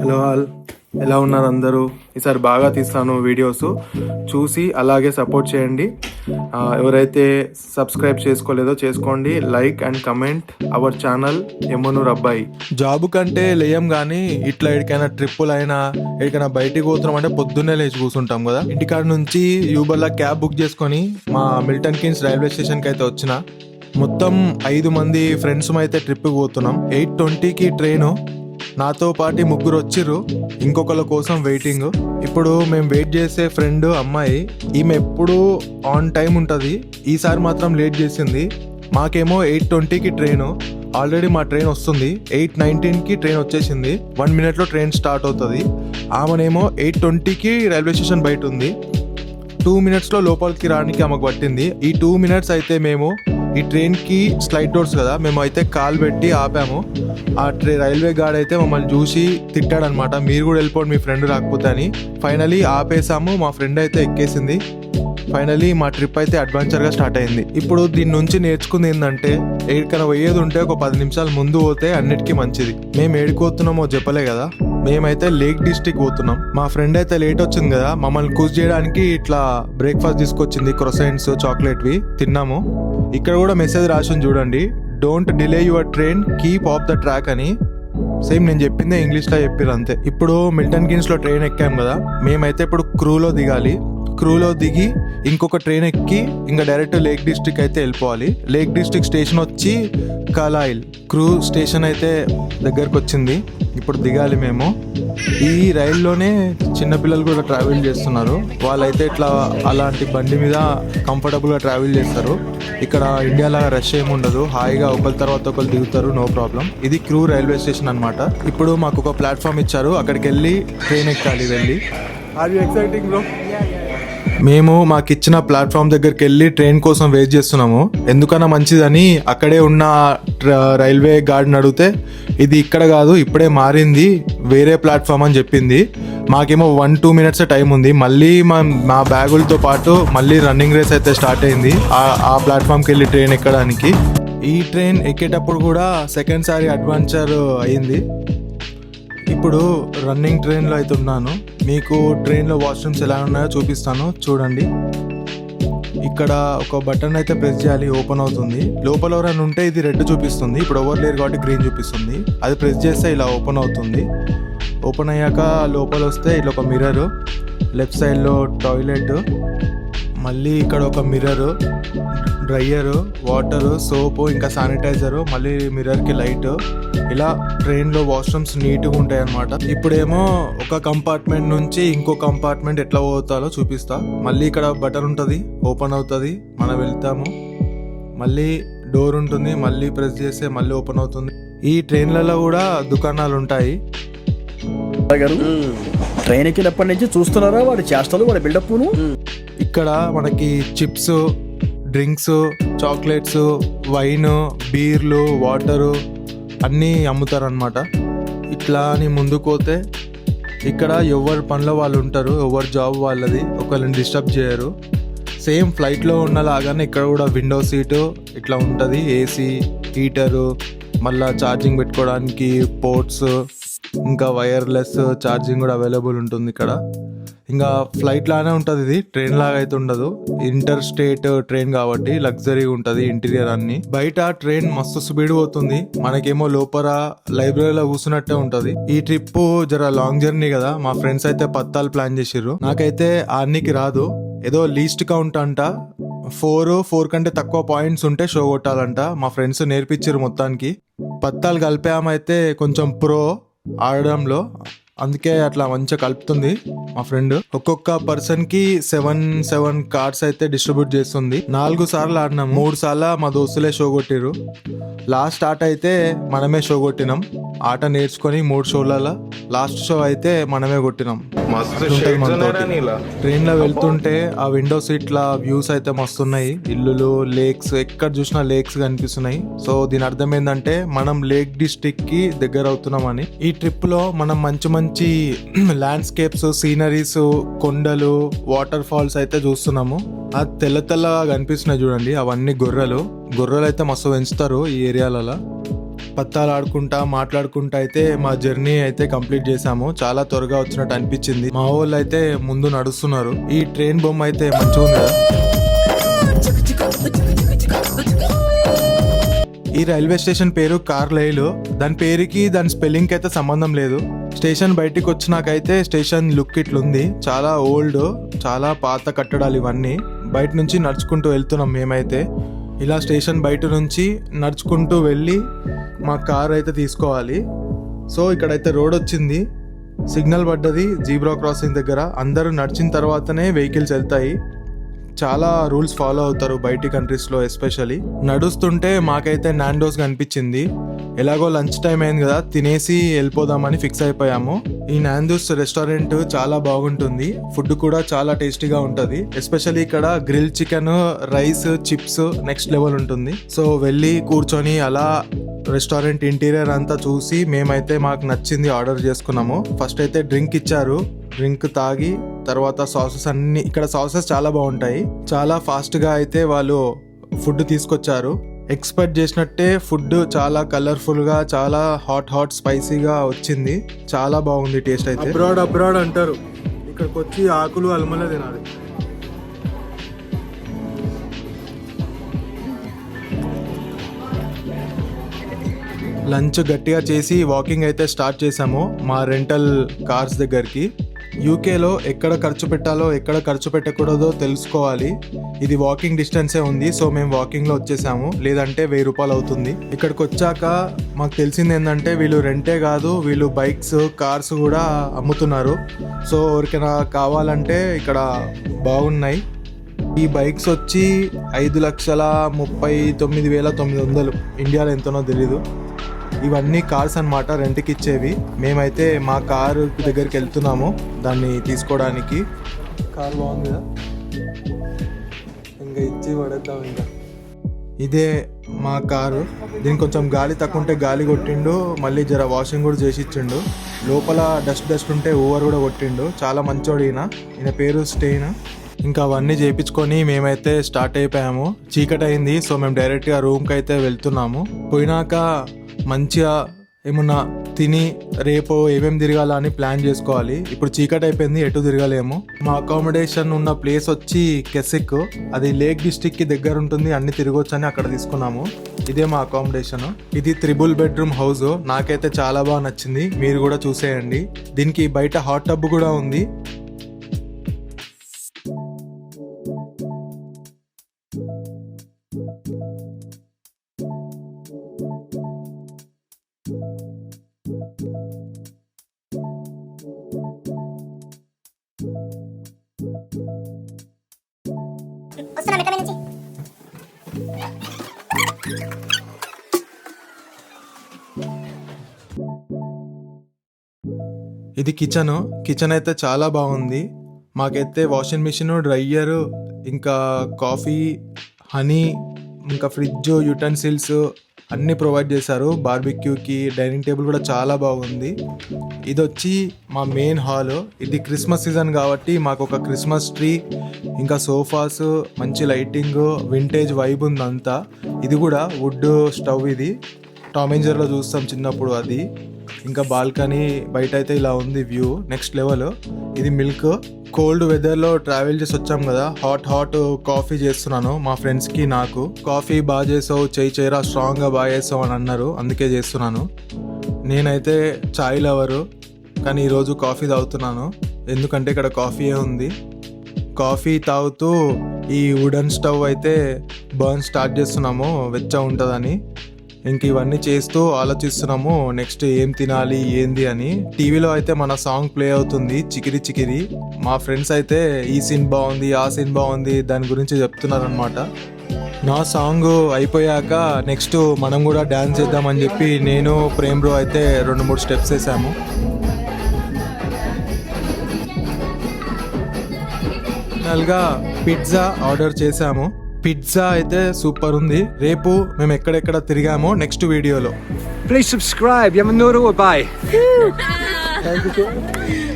Hello all, ఎలా ఉన్నారు అందరూ? ఈసారి బాగా తీస్తాను వీడియోస్, చూసి అలాగే సపోర్ట్ చేయండి. ఎవరైతే సబ్స్క్రైబ్ చేసుకోలేదో చేసుకోండి. Like and comment our channel Emmanur Abbayi. Job కంటే లేయం కానీ ఇట్లా ఎక్కడికైనా ట్రిప్పులైనా ఎక్కడికైనా బయటికి పోతున్నాం అంటే పొద్దున్నే లేచి కూర్చుంటాం కదా. ఇంటికాడ నుంచి యూబర్లో క్యాబ్ బుక్ చేసుకొని మా మిల్టన్ కిన్స్ రైల్వే స్టేషన్కి అయితే వచ్చిన. మొత్తం 5 మంది ఫ్రెండ్స్ అయితే ట్రిప్కి పోతున్నాం. 8:20కి ట్రైను. నాతో పాటు 3 వచ్చిర్రు, ఇంకొకళ్ళ కోసం వెయిటింగ్. ఇప్పుడు మేము వెయిట్ చేసే ఫ్రెండ్ అమ్మాయి, ఈమె ఎప్పుడు ఆన్ టైం ఉంటుంది, ఈసారి మాత్రం లేట్ చేసింది. మాకేమో 8:20కి ట్రైను, ఆల్రెడీ మా ట్రైన్ వస్తుంది. 8:19కి ట్రైన్ వచ్చేసింది. 1 మినిట్లో ట్రైన్ స్టార్ట్ అవుతుంది. ఆమెనేమో 8:20కి రైల్వే స్టేషన్ బయట ఉంది. 2 మినిట్స్లో లోపలికి రావడానికి ఆమెకు పట్టింది. ఈ 2 మినిట్స్ అయితే మేము ఈ ట్రైన్కి స్లైడ్ డోర్స్ కదా, మేము అయితే కాల్ పెట్టి ఆపాము. ఆ రైల్వే గార్డ్ అయితే మమ్మల్ని చూసి తిట్టాడనమాట, మీరు కూడా వెళ్ళిపోండి మీ ఫ్రెండ్ రాకపోతే అని. ఫైనలీ ఆపేసాము, మా ఫ్రెండ్ అయితే ఎక్కేసింది. ఫైనలీ మా ట్రిప్ అయితే అడ్వెంచర్గా స్టార్ట్ అయింది. ఇప్పుడు దీని నుంచి నేర్చుకుంది ఏంటంటే, ఎక్కడికైనా పోయేది ఉంటే ఒక 10 నిమిషాలు ముందు పోతే అన్నిటికీ మంచిది. మేము ఏడుకోతున్నామో చెప్పలే కదా, మేమైతే లేక్ డిస్ట్రిక్ట్ పోతున్నాం. మా ఫ్రెండ్ అయితే లేట్ వచ్చింది కదా, మమ్మల్ని కూస్ చేయడానికి ఇట్లా బ్రేక్ఫాస్ట్ తీసుకొచ్చింది, క్రొసెంట్స్ చాక్లెట్వి తిన్నాము. ఇక్కడ కూడా మెసేజ్ రాసింది చూడండి, don't delay your train, keep of the track అని. సేమ్ నేను చెప్పిందే ఇంగ్లీష్లో చెప్పారు అంతే. ఇప్పుడు మిల్టన్ కిన్స్లో ట్రైన్ ఎక్కాం కదా, మేమైతే ఇప్పుడు క్రూలో దిగాలి. క్రూలో దిగి ఇంకొక ట్రైన్ ఎక్కి ఇంకా డైరెక్ట్ లేక్ డిస్ట్రిక్ట్ అయితే వెళ్ళిపోవాలి. లేక్ డిస్ట్రిక్ట్ స్టేషన్ వచ్చి కలాయిల్. క్రూ స్టేషన్ అయితే దగ్గరకు వచ్చింది, ఇప్పుడు దిగాలి మేము. ఈ రైల్లోనే చిన్నపిల్లలు కూడా ట్రావెల్ చేస్తున్నారు. వాళ్ళైతే ఇట్లా అలాంటి బండి మీద కంఫర్టబుల్గా ట్రావెల్ చేస్తారు. ఇక్కడ ఇండియాలో రష్ ఏమి ఉండదు, హాయిగా ఒకరి తర్వాత ఒకరు దిగుతారు, నో ప్రాబ్లం. ఇది క్రూ రైల్వే స్టేషన్ అనమాట. ఇప్పుడు మాకు ఒక ప్లాట్ఫామ్ ఇచ్చారు, అక్కడికి వెళ్ళి ట్రైన్ ఎక్కాలి వెళ్ళి. Are you exciting bro? మేము మాకు ఇచ్చిన ప్లాట్ఫామ్ దగ్గరికి వెళ్ళి ట్రైన్ కోసం వెయిట్ చేస్తున్నాము. ఎందుకన్నా మంచిదని అక్కడే ఉన్న రైల్వే గార్డ్ని అడిగితే, ఇది ఇక్కడ కాదు, ఇప్పుడే మారింది, వేరే ప్లాట్ఫామ్ అని చెప్పింది. మాకేమో 1-2 మినిట్స్ టైం ఉంది. మళ్ళీ మా బ్యాగులతో పాటు మళ్ళీ రన్నింగ్ రేస్ అయితే స్టార్ట్ అయింది ఆ ప్లాట్ఫామ్కి వెళ్ళి ట్రైన్ ఎక్కడానికి. ఈ ట్రైన్ ఎక్కేటప్పుడు కూడా సెకండ్ సారి అడ్వెంచర్ అయింది. ఇప్పుడు రన్నింగ్ ట్రైన్లో అయితే ఉన్నాను. మీకు ట్రైన్లో వాష్రూమ్స్ ఎలా ఉన్నాయో చూపిస్తాను, చూడండి. ఇక్కడ ఒక బటన్ అయితే ప్రెస్ చేయాలి, ఓపెన్ అవుతుంది. లోపల ఎవరైనా ఉంటే ఇది రెడ్ చూపిస్తుంది, ఇప్పుడు ఎవరు లేరు కాబట్టి గ్రీన్ చూపిస్తుంది. అది ప్రెస్ చేస్తే ఇలా ఓపెన్ అవుతుంది. ఓపెన్ అయ్యాక లోపల వస్తే ఇలా ఒక మిర్రర్, లెఫ్ట్ సైడ్లో టాయిలెట్, మళ్ళీ ఇక్కడ ఒక మిర్రర్, డ్రైయరు, వాటరు, సోపు, ఇంకా శానిటైజరు, మళ్ళీ మిర్రర్కి లైట్. ఇలా ట్రైన్లో వాష్రూమ్స్ నీట్గా ఉంటాయి అన్నమాట. ఇప్పుడేమో ఒక కంపార్ట్మెంట్ నుంచి ఇంకో కంపార్ట్మెంట్ ఎట్లా పోతాలో చూపిస్తా. మళ్ళీ ఇక్కడ బటన్ ఉంటుంది, ఓపెన్ అవుతుంది, మనం వెళ్తాము. మళ్ళీ డోర్ ఉంటుంది, మళ్ళీ ప్రెస్ చేస్తే మళ్ళీ ఓపెన్ అవుతుంది. ఈ ట్రైన్లలో కూడా దుకాణాలు ఉంటాయి. ట్రైన్ ఎక్కినప్పటి నుంచి చూస్తున్నారా వాడి చేష్టలు, వాడి బిల్డప్ను. ఇక్కడ మనకి చిప్స్, డ్రింక్స్, చాక్లెట్స్, వైన్, బీర్లు, వాటరు అన్నీ అమ్ముతారనమాట. ఇట్లా అని ముందుకు పోతే ఇక్కడ ఎవరి పనిలో వాళ్ళు ఉంటారు, ఎవరి జాబ్ వాళ్ళది, ఒకళ్ళని డిస్టర్బ్ చేయరు. సేమ్ ఫ్లైట్లో ఉన్నలాగానే ఇక్కడ కూడా విండో సీటు ఇట్లా ఉంటుంది, ఏసీ, హీటరు, మళ్ళీ ఛార్జింగ్ పెట్టుకోవడానికి పోర్ట్స్, ఇంకా వైర్లెస్ ఛార్జింగ్ కూడా అవైలబుల్ ఉంటుంది ఇక్కడ. ఇంకా ఫ్లైట్ లానే ఉంటుంది, ఇది ట్రైన్ లాగా అయితే ఉండదు. ఇంటర్ స్టేట్ ట్రైన్ కాబట్టి లగ్జరీ ఉంటుంది ఇంటీరియర్ అన్ని. బయట ట్రైన్ మస్తు స్పీడ్ పోతుంది, మనకేమో లోపల లైబ్రరీలో కూర్చున్నట్టే ఉంటది. ఈ ట్రిప్ జర లాంగ్ జర్నీ కదా, మా ఫ్రెండ్స్ అయితే పత్తాలు ప్లాన్ చేసిర్రు. నాకైతే ఆర్నికి రాదు, ఏదో లీస్ట్ కౌంట్ అంట, 4 కంటే తక్కువ పాయింట్స్ ఉంటే షో కొట్టాలంట. మా ఫ్రెండ్స్ నేర్పించారు మొత్తానికి. పత్తాలు కలిపామైతే కొంచెం ప్రో ఆడడంలో, అందుకే అట్లా మంచిగా కలుపుతుంది మా ఫ్రెండ్. ఒక్కొక్క పర్సన్ కి 7 కార్డ్స్ అయితే డిస్ట్రిబ్యూట్ చేస్తుంది. 4 సార్లు ఆడినాం, 3 సార్లు మా దోస్తులే షో కొట్టిరు. లాస్ట్ ఆట అయితే మనమే షో కొట్టినాం. ఆట నేర్చుకొని 3 షోలలో లాస్ట్ షో అయితే మనమే కొట్టినాం. ట్రైన్ లో వెళ్తుంటే ఆ విండో సీట్ల వ్యూస్ అయితే మస్తున్నాయి, ఇల్లులు, లేక్స్, ఎక్కడ చూసినా లేక్స్ కనిపిస్తున్నాయి. సో దీని అర్థం ఏంటంటే మనం లేక్ డిస్ట్రిక్ట్ కి దగ్గర అవుతున్నామని. ఈ ట్రిప్ లో మనం మంచి ల్యాండ్స్కేప్స్, సీనరీస్, కొండలు, వాటర్ ఫాల్స్ అయితే చూస్తున్నాము. ఆ తెల్లగా కనిపిస్తున్నాయి చూడండి, అవన్నీ గొర్రెలు అయితే మస్తు పెంచుతారు ఈ ఏరియాలలో. పత్తాలు ఆడుకుంటా మాట్లాడుకుంటా అయితే మా జర్నీ అయితే కంప్లీట్ చేసాము. చాలా త్వరగా వచ్చినట్టు అనిపించింది. మా వాళ్ళు అయితే ముందు నడుస్తున్నారు. ఈ ట్రైన్ బొమ్మ అయితే మంచిగా ఉంది కదా. ఈ రైల్వే స్టేషన్ పేరు కార్లైల్. దాని పేరుకి దాని స్పెల్లింగ్ అయితే సంబంధం లేదు. స్టేషన్ బయటికి వచ్చినాకైతే స్టేషన్ లుక్ ఇట్లుంది. చాలా ఓల్డ్, చాలా పాత కట్టడాలు ఇవన్నీ. బయట నుంచి నడుచుకుంటూ వెళ్తున్నాం మేమైతే. ఇలా స్టేషన్ బయట నుంచి నడుచుకుంటూ వెళ్ళి మా కార్ అయితే తీసుకోవాలి. సో ఇక్కడైతే రోడ్ వచ్చింది, సిగ్నల్ పడ్డది జీబ్రా క్రాసింగ్ దగ్గర. అందరూ నడిచిన తర్వాతనే వెహికల్స్ వెళ్తాయి. చాలా రూల్స్ ఫాలో అవుతారు బయటి కంట్రీస్లో ఎస్పెషల్లీ. నడుస్తుంటే మాకైతే నాండోస్ కనిపించింది. ఎలాగో లంచ్ టైం అయింది కదా, తినేసి వెళ్ళిపోదామని ఫిక్స్ అయిపోయాము. ఈ నాందోస్ రెస్టారెంట్ చాలా బాగుంటుంది. ఫుడ్ కూడా చాలా టేస్టీగా ఉంటుంది. ఎస్పెషల్లీ ఇక్కడ grill chicken, rice, chips next level ఉంటుంది. సో వెళ్ళి కూర్చొని అలా రెస్టారెంట్ ఇంటీరియర్ అంతా చూసి మేమైతే మాకు నచ్చింది ఆర్డర్ చేసుకున్నాము. ఫస్ట్ అయితే డ్రింక్ ఇచ్చారు. డ్రింక్ తాగి తర్వాత సాసెస్ అన్ని, ఇక్కడ సాసెస్ చాలా బాగుంటాయి. చాలా ఫాస్ట్ గా అయితే వాళ్ళు ఫుడ్ తీసుకొచ్చారు. ఎక్స్పెక్ట్ చేసినట్టే ఫుడ్ చాలా కలర్ఫుల్ గా, చాలా హాట్ స్పైసీగా వచ్చింది. చాలా బాగుంది టేస్ట్ అయితే. అబ్రాడ్ అంటారు, ఇక్కడికి వచ్చి ఆకులు అల్మలే తినాలి. లంచ్ గట్టిగా చేసి వాకింగ్ అయితే స్టార్ట్ చేసాము మా రెంటల్ కార్స్ దగ్గరికి. యూకేలో ఎక్కడ ఖర్చు పెట్టాలో ఎక్కడ ఖర్చు పెట్టకూడదో తెలుసుకోవాలి. ఇది వాకింగ్ డిస్టెన్సే ఉంది. సో మేము వాకింగ్లో వచ్చేసాము, లేదంటే 1000 రూపాయలు అవుతుంది. ఇక్కడికి వచ్చాక మాకు తెలిసింది ఏంటంటే వీళ్ళు రెంటే కాదు, వీళ్ళు బైక్స్, కార్స్ కూడా అమ్ముతున్నారు. సో ఎవరికైనా కావాలంటే ఇక్కడ బాగున్నాయి. ఈ బైక్స్ వచ్చి 5,39,900. ఇండియాలో ఎంతనో తెలీదు. ఇవన్నీ కార్స్ అన్నమాట, రెంట్కి ఇచ్చేవి. మేమైతే మా కారు దగ్గరికి వెళ్తున్నాము దాన్ని తీసుకోవడానికి. కార్ బాగుంది కదా, ఇంకా ఇచ్చి పడేద్దాం. ఇంకా ఇదే మా కారు. దీనికి కొంచెం గాలి తక్కువ ఉంటే గాలి కొట్టిండు, మళ్ళీ జర వాషింగ్ కూడా చేసి ఇచ్చిండు. లోపల డస్ట్ ఉంటే ఓవర్ కూడా కొట్టిండు. చాలా మంచోడు ఈయన పేరు స్టెయిన్. ఇంకా అవన్నీ చేయించుకొని మేమైతే స్టార్ట్ అయిపోయాము. చీకటి అయింది, సో మేము డైరెక్ట్గా రూమ్కి అయితే వెళ్తున్నాము. పోయినాక మంచిగా ఏమన్నా తిని రేపు ఏమేమి తిరగాల అని ప్లాన్ చేసుకోవాలి. ఇప్పుడు చీకటి అయిపోయింది, ఎటు తిరగలేము. మా అకామిడేషన్ ఉన్న ప్లేస్ వచ్చి కెసిక్. అది లేక్ డిస్ట్రిక్ట్ కి దగ్గర ఉంటుంది, అన్ని తిరగొచ్చు అని అక్కడ తీసుకున్నాము. ఇదే మా అకామిడేషన్. ఇది 3 బెడ్రూమ్ హౌస్. నాకైతే చాలా బాగా నచ్చింది, మీరు కూడా చూసేయండి. దీనికి బయట హాట్ టబ్ కూడా ఉంది. ఇది కిచెన్ అయితే చాలా బాగుంది. మాకైతే వాషింగ్ మిషన్, డ్రైయర్, ఇంకా కాఫీ, హనీ, ఇంకా ఫ్రిడ్జ్, యుటెన్సిల్స్ అన్నీ ప్రొవైడ్ చేశారు. బార్బిక్యూకి డైనింగ్ టేబుల్ కూడా చాలా బాగుంది. ఇది వచ్చి మా మెయిన్ హాల్. ఇది క్రిస్మస్ సీజన్ కాబట్టి మాకు ఒక క్రిస్మస్ ట్రీ, ఇంకా సోఫాస్, మంచి లైటింగ్, వింటేజ్ వైబ్ ఉంది అంతా. ఇది కూడా వుడ్ స్టవ్. ఇది టామ్ అండ్ జెర్రీలో చూస్తాం చిన్నప్పుడు అది. ఇంకా బాల్కనీ బయట అయితే ఇలా ఉంది వ్యూ, నెక్స్ట్ లెవెల్. ఇది మిల్క్. కోల్డ్ వెదర్లో ట్రావెల్ చేసి వచ్చాం కదా, హాట్ కాఫీ చేస్తున్నాను మా ఫ్రెండ్స్కి. నాకు కాఫీ బాగా చేసావు, చేయరా స్ట్రాంగ్గా బాగా చేసావు అని అన్నారు, అందుకే చేస్తున్నాను. నేనైతే చాయ్ లవరు, కానీ ఈరోజు కాఫీ తాగుతున్నాను ఎందుకంటే ఇక్కడ కాఫీయే ఉంది. కాఫీ తాగుతూ ఈ వుడెన్ స్టవ్ అయితే బర్న్ స్టార్ట్ చేస్తున్నాము, వెచ్చగా ఉంటుందని. ఇంక ఇవన్నీ చేస్తూ ఆలోచిస్తున్నాము నెక్స్ట్ ఏం తినాలి ఏంది అని. టీవీలో అయితే మన సాంగ్ ప్లే అవుతుంది, చికిరి చికిరి. మా ఫ్రెండ్స్ అయితే ఈ సీన్ బాగుంది, ఆ సీన్ బాగుంది, దాని గురించి చెప్తున్నారు అనమాట. నా సాంగ్ అయిపోయాక నెక్స్ట్ మనం కూడా డ్యాన్స్ చేద్దామని చెప్పి నేను ప్రేమ్ బ్రో అయితే 2-3 స్టెప్స్ వేసాము. ఫైనల్గా పిజ్జా ఆర్డర్ చేసాము. పిజ్జా అయితే సూపర్ ఉంది. రేపు మేము ఎక్కడెక్కడ తిరిగామో నెక్స్ట్ వీడియోలో. Please subscribe, jag vill nå bye. Thank you.